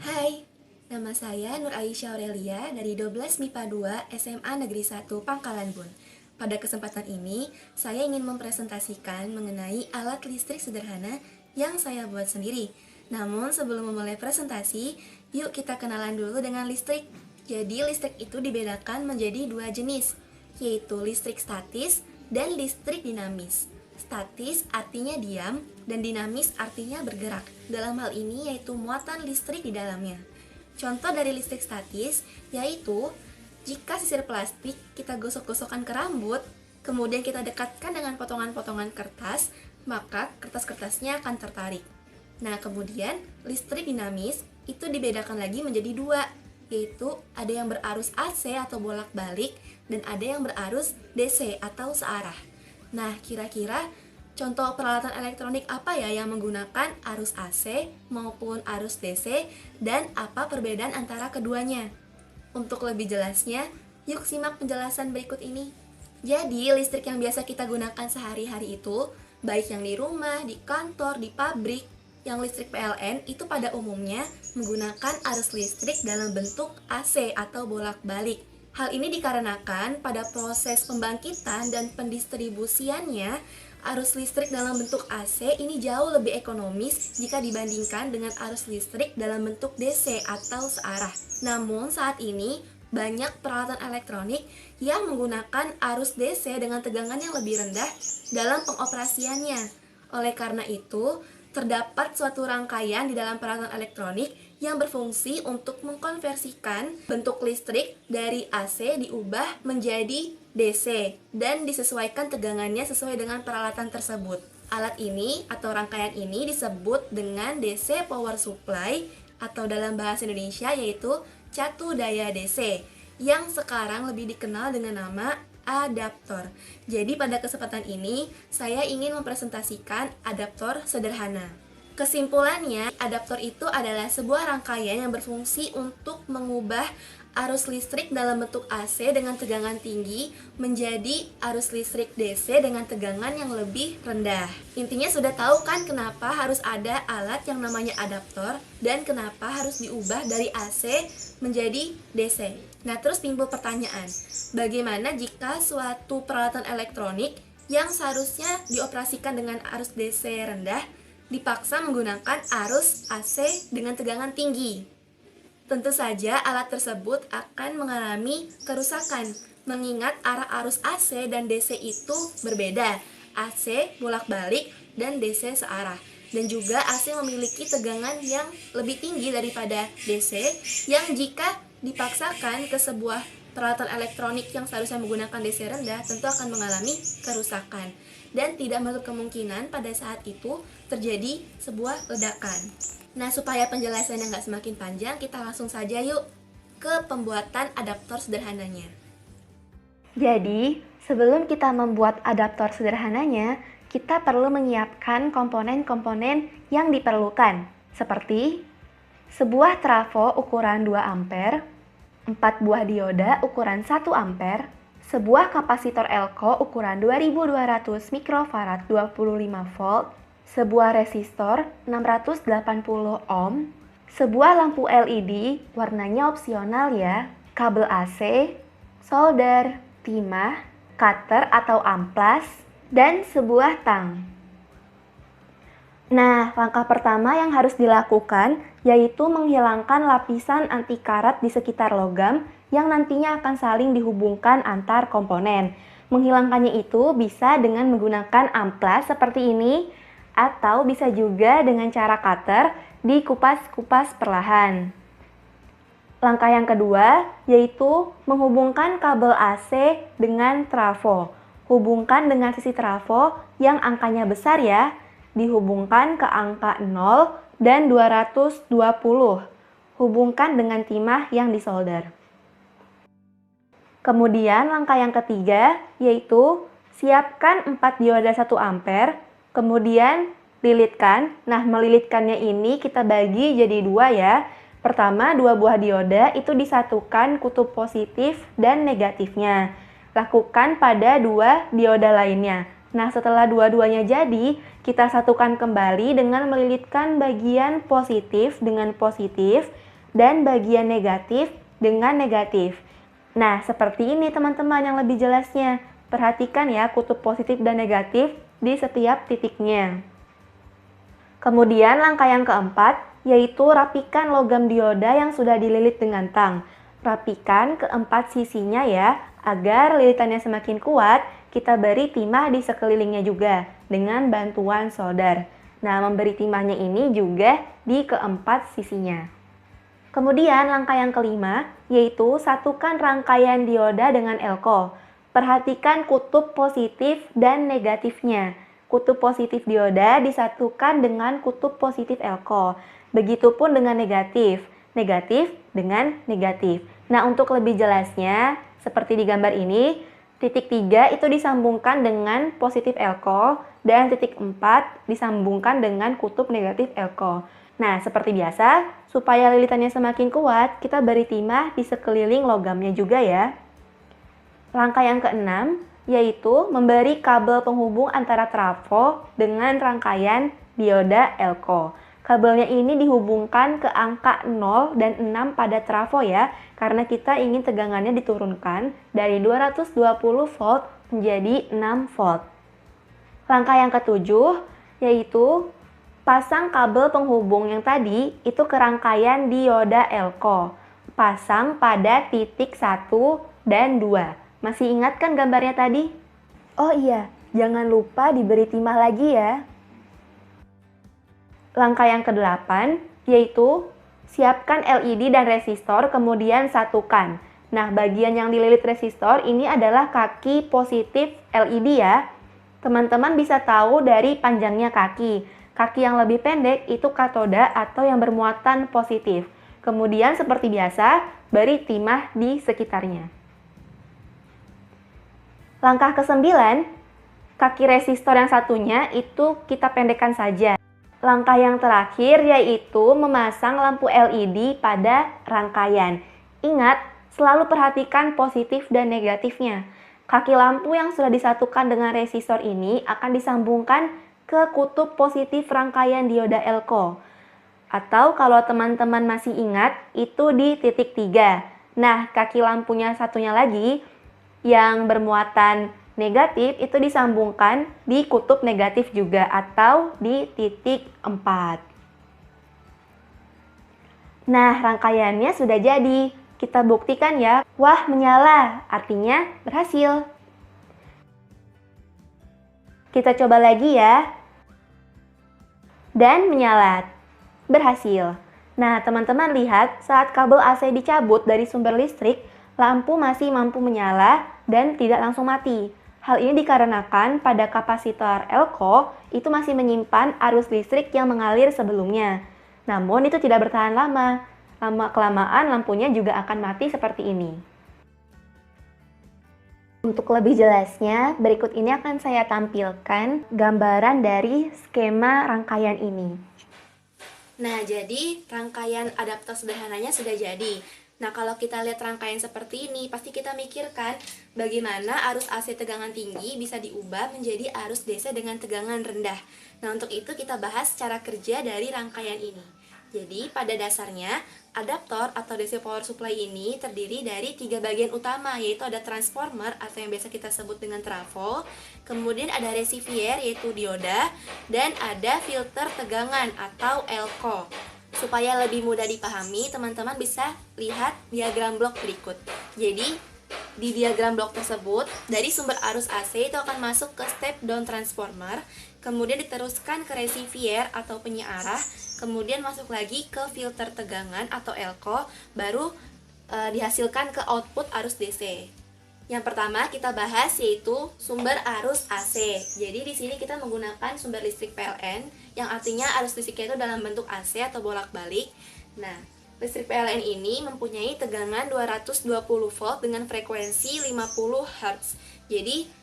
Hai, nama saya Nur Aisyah Aurelia dari 12 MIPA 2 SMA Negeri 1 Pangkalan Bun. Pada kesempatan ini, saya ingin mempresentasikan mengenai alat listrik sederhana yang saya buat sendiri. Namun sebelum memulai presentasi, yuk kita kenalan dulu dengan listrik. Jadi listrik itu dibedakan menjadi dua jenis, yaitu listrik statis dan listrik dinamis. Statis artinya diam dan dinamis artinya bergerak. Dalam hal ini yaitu muatan listrik di dalamnya. Contoh dari listrik statis yaitu jika sisir plastik kita gosok-gosokkan ke rambut, kemudian kita dekatkan dengan potongan-potongan kertas, maka kertas-kertasnya akan tertarik. Nah, kemudian listrik dinamis itu dibedakan lagi menjadi dua, yaitu ada yang berarus AC atau bolak-balik dan ada yang berarus DC atau searah. Nah, kira-kira contoh peralatan elektronik apa ya yang menggunakan arus AC maupun arus DC dan apa perbedaan antara keduanya? Untuk lebih jelasnya, yuk simak penjelasan berikut ini. Jadi, listrik yang biasa kita gunakan sehari-hari itu, baik yang di rumah, di kantor, di pabrik, yang listrik PLN itu pada umumnya menggunakan arus listrik dalam bentuk AC atau bolak-balik. Hal ini dikarenakan pada proses pembangkitan dan pendistribusiannya, arus listrik dalam bentuk AC ini jauh lebih ekonomis jika dibandingkan dengan arus listrik dalam bentuk DC atau searah. Namun saat ini, banyak peralatan elektronik yang menggunakan arus DC dengan tegangan yang lebih rendah dalam pengoperasiannya. Oleh karena itu, terdapat suatu rangkaian di dalam peralatan elektronik yang berfungsi untuk mengkonversikan bentuk listrik dari AC diubah menjadi DC dan disesuaikan tegangannya sesuai dengan peralatan tersebut. Alat ini atau rangkaian ini disebut dengan DC Power Supply atau dalam bahasa Indonesia yaitu catu daya DC yang sekarang lebih dikenal dengan nama adaptor. Jadi pada kesempatan ini saya ingin mempresentasikan adaptor sederhana. Kesimpulannya, adaptor itu adalah sebuah rangkaian yang berfungsi untuk mengubah arus listrik dalam bentuk AC dengan tegangan tinggi menjadi arus listrik DC dengan tegangan yang lebih rendah. Intinya sudah tahu kan kenapa harus ada alat yang namanya adaptor dan kenapa harus diubah dari AC menjadi DC. Nah, terus timbul pertanyaan, bagaimana jika suatu peralatan elektronik yang seharusnya dioperasikan dengan arus DC rendah dipaksa menggunakan arus AC dengan tegangan tinggi? Tentu saja alat tersebut akan mengalami kerusakan, mengingat arah arus AC dan DC itu berbeda. AC bolak-balik dan DC searah. Dan juga AC memiliki tegangan yang lebih tinggi daripada DC, yang jika dipaksakan ke sebuah peralatan elektronik yang seharusnya menggunakan DC rendah tentu akan mengalami kerusakan. Dan tidak menutup kemungkinan pada saat itu terjadi sebuah ledakan. Nah, supaya penjelasannya nggak semakin panjang, kita langsung saja yuk ke pembuatan adaptor sederhananya. Jadi, sebelum kita membuat adaptor sederhananya, kita perlu menyiapkan komponen-komponen yang diperlukan, seperti sebuah trafo ukuran 2 ampere, 4 buah dioda ukuran 1 ampere, sebuah kapasitor elko ukuran 2200 mikrofarad 25 volt, sebuah resistor 680 ohm, sebuah lampu LED warnanya opsional ya, kabel AC, solder, timah, cutter atau amplas, dan sebuah tang. Nah, langkah pertama yang harus dilakukan yaitu menghilangkan lapisan anti karat di sekitar logam yang nantinya akan saling dihubungkan antar komponen. Menghilangkannya itu bisa dengan menggunakan amplas seperti ini, atau bisa juga dengan cara cutter dikupas-kupas perlahan. Langkah yang kedua yaitu menghubungkan kabel AC dengan trafo. Hubungkan dengan sisi trafo yang angkanya besar ya, dihubungkan ke angka 0 dan 220. Hubungkan dengan timah yang disolder. Kemudian langkah yang ketiga yaitu siapkan 4 dioda 1 ampere. Kemudian lilitkan. Nah, melilitkannya ini kita bagi jadi 2 ya. Pertama, 2 buah dioda itu disatukan kutub positif dan negatifnya. Lakukan pada 2 dioda lainnya. Nah, setelah dua-duanya jadi, kita satukan kembali dengan melilitkan bagian positif dengan positif dan bagian negatif dengan negatif. Nah, seperti ini teman-teman yang lebih jelasnya. Perhatikan ya kutub positif dan negatif di setiap titiknya. Kemudian langkah yang keempat, yaitu rapikan logam dioda yang sudah dililit dengan tang. Rapikan keempat sisinya ya, agar lilitannya semakin kuat, kita beri timah di sekelilingnya juga dengan bantuan solder. Nah, memberi timahnya ini juga di keempat sisinya. Kemudian langkah yang kelima, yaitu satukan rangkaian dioda dengan elko. Perhatikan kutub positif dan negatifnya. Kutub positif dioda disatukan dengan kutub positif elko. Begitupun dengan negatif, negatif dengan negatif. Nah, untuk lebih jelasnya, seperti di gambar ini, titik 3 itu disambungkan dengan positif elko, dan titik 4 disambungkan dengan kutub negatif elko. Nah, seperti biasa, supaya lilitannya semakin kuat, kita beri timah di sekeliling logamnya juga ya. Langkah yang keenam, yaitu memberi kabel penghubung antara trafo dengan rangkaian dioda elko. Kabelnya ini dihubungkan ke angka 0 dan 6 pada trafo ya, karena kita ingin tegangannya diturunkan dari 220 volt menjadi 6 volt. Langkah yang ketujuh, yaitu pasang kabel penghubung yang tadi itu ke rangkaian dioda elko. Pasang pada titik 1 dan 2. Masih ingat kan gambarnya tadi? Oh iya, jangan lupa diberi timah lagi ya. Langkah yang ke-8, yaitu siapkan LED dan resistor kemudian satukan. Nah, bagian yang dililit resistor ini adalah kaki positif LED ya. Teman-teman bisa tahu dari panjangnya kaki. Kaki yang lebih pendek itu katoda atau yang bermuatan positif. Kemudian seperti biasa, beri timah di sekitarnya. Langkah ke-9, kaki resistor yang satunya itu kita pendekkan saja. Langkah yang terakhir yaitu memasang lampu LED pada rangkaian. Ingat, selalu perhatikan positif dan negatifnya. Kaki lampu yang sudah disatukan dengan resistor ini akan disambungkan ke kutub positif rangkaian dioda elko. Atau kalau teman-teman masih ingat, itu di titik 3. Nah, kaki lampunya satunya lagi, yang bermuatan negatif itu disambungkan di kutub negatif juga atau di titik 4. Nah, rangkaiannya sudah jadi. Kita buktikan ya. Wah, menyala. Artinya berhasil. Kita coba lagi ya. Dan menyala. Berhasil. Nah, teman-teman lihat saat kabel AC dicabut dari sumber listrik, lampu masih mampu menyala dan tidak langsung mati. Hal ini dikarenakan pada kapasitor elko itu masih menyimpan arus listrik yang mengalir sebelumnya. Namun itu tidak bertahan lama. Lama-kelamaan lampunya juga akan mati seperti ini. Untuk lebih jelasnya, berikut ini akan saya tampilkan gambaran dari skema rangkaian ini. Nah, jadi rangkaian adaptor sederhananya sudah jadi. Nah, kalau kita lihat rangkaian seperti ini, pasti kita mikirkan bagaimana arus AC tegangan tinggi bisa diubah menjadi arus DC dengan tegangan rendah. Nah, untuk itu kita bahas cara kerja dari rangkaian ini. Jadi, pada dasarnya, adaptor atau DC power supply ini terdiri dari 3 bagian utama, yaitu ada transformer atau yang biasa kita sebut dengan trafo, kemudian ada receiver yaitu dioda, dan ada filter tegangan atau elko. Supaya lebih mudah dipahami, teman-teman bisa lihat diagram blok berikut. Jadi, di diagram blok tersebut, dari sumber arus AC itu akan masuk ke step down transformer, kemudian diteruskan ke receiver atau penyearah, kemudian masuk lagi ke filter tegangan atau elko, baru dihasilkan ke output arus DC. Yang pertama kita bahas yaitu sumber arus AC. Jadi di sini kita menggunakan sumber listrik PLN yang artinya arus listriknya itu dalam bentuk AC atau bolak-balik. Nah, listrik PLN ini mempunyai tegangan 220 volt dengan frekuensi 50 Hz. Jadi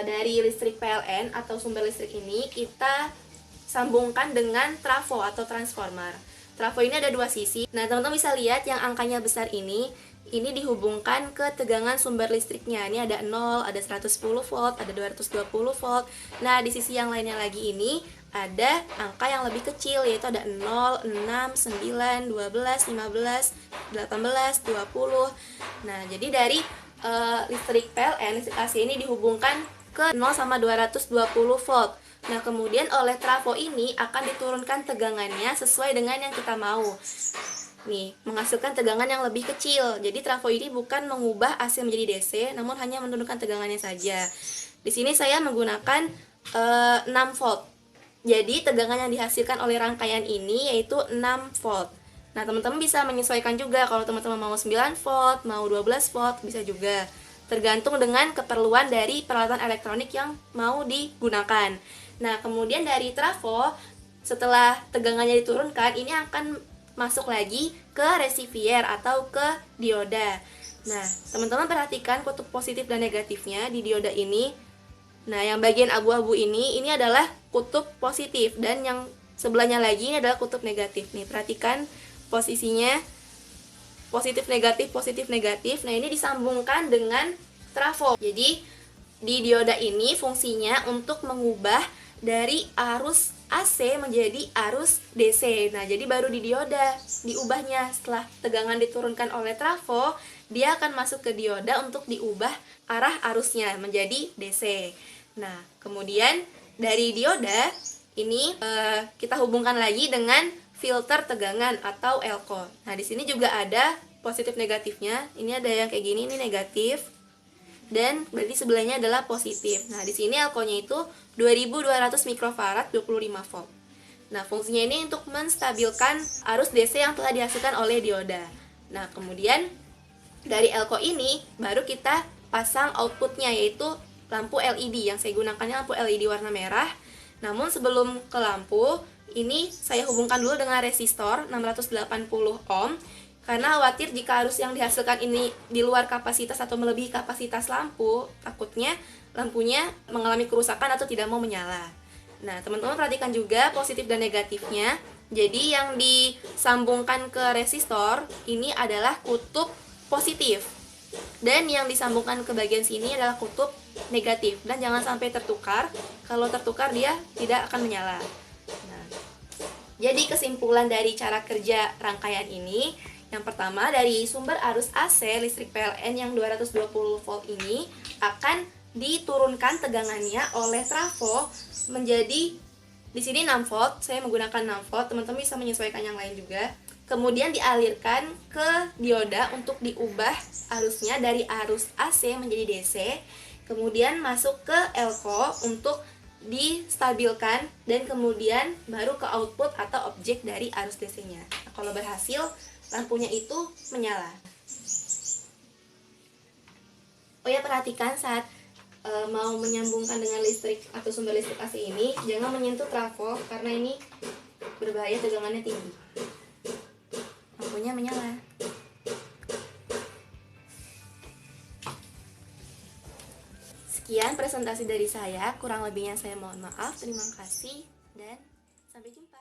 dari listrik PLN atau sumber listrik ini kita sambungkan dengan trafo atau transformer. Trafo ini ada dua sisi. Nah, teman-teman bisa lihat yang angkanya besar ini dihubungkan ke tegangan sumber listriknya. Ini ada 0, ada 110 volt, ada 220 volt. Nah, di sisi yang lainnya lagi ini ada angka yang lebih kecil, yaitu ada 0, 6, 9, 12, 15, 18, 20. Nah, jadi dari listrik PLN, listrik AC ini dihubungkan ke 0 sama 220 volt. Nah, kemudian oleh trafo ini akan diturunkan tegangannya sesuai dengan yang kita mau. Nih, menghasilkan tegangan yang lebih kecil. Jadi trafo ini bukan mengubah AC menjadi DC, namun hanya menurunkan tegangannya saja. Di sini saya menggunakan 6 volt. Jadi tegangan yang dihasilkan oleh rangkaian ini yaitu 6 volt. Nah, teman-teman bisa menyesuaikan juga, kalau teman-teman mau 9 volt, mau 12 volt, bisa juga. Tergantung dengan keperluan dari peralatan elektronik yang mau digunakan. Nah, kemudian dari trafo, setelah tegangannya diturunkan, ini akan masuk lagi ke receiver atau ke dioda. Nah, teman-teman perhatikan kutub positif dan negatifnya di dioda ini. Nah, yang bagian abu-abu ini adalah kutub positif, dan yang sebelahnya lagi ini adalah kutub negatif. Nih, perhatikan posisinya positif negatif positif negatif. Nah, ini disambungkan dengan trafo. Jadi di dioda ini fungsinya untuk mengubah dari arus AC menjadi arus DC. Nah, jadi baru di dioda diubahnya. Setelah tegangan diturunkan oleh trafo, dia akan masuk ke dioda untuk diubah arah arusnya menjadi DC. Nah, kemudian dari dioda ini kita hubungkan lagi dengan filter tegangan atau elko. Nah, di sini juga ada positif negatifnya. Ini ada yang kayak gini, ini negatif. Dan berarti sebelahnya adalah positif. Nah, di sini elkonya itu 2200 mikrofarad 25 volt. Nah, fungsinya ini untuk menstabilkan arus DC yang telah dihasilkan oleh dioda. Nah, kemudian dari elko ini baru kita pasang outputnya, yaitu lampu LED. Yang saya gunakannya lampu LED warna merah. Namun sebelum ke lampu, ini saya hubungkan dulu dengan resistor 680 ohm. Karena khawatir jika arus yang dihasilkan ini di luar kapasitas atau melebihi kapasitas lampu, takutnya lampunya mengalami kerusakan atau tidak mau menyala. Nah, teman-teman perhatikan juga positif dan negatifnya. Jadi yang disambungkan ke resistor ini adalah kutub positif, dan yang disambungkan ke bagian sini adalah kutub negatif. Dan jangan sampai tertukar. Kalau tertukar dia tidak akan menyala. Nah, jadi kesimpulan dari cara kerja rangkaian ini, yang pertama, dari sumber arus AC listrik PLN yang 220 volt ini akan diturunkan tegangannya oleh trafo menjadi, di sini 6 volt, saya menggunakan 6 volt, teman-teman bisa menyesuaikan yang lain juga. Kemudian dialirkan ke dioda untuk diubah arusnya dari arus AC menjadi DC. Kemudian masuk ke elko untuk distabilkan, dan kemudian baru ke output atau objek dari arus DC-nya. Nah, kalau berhasil, lampunya itu menyala. Oh ya, perhatikan saat mau menyambungkan dengan listrik atau sumber listrik AC ini, jangan menyentuh trafo karena ini berbahaya, tegangannya tinggi. Lampunya menyala. Sekian presentasi dari saya, kurang lebihnya saya mohon maaf. Terima kasih dan sampai jumpa.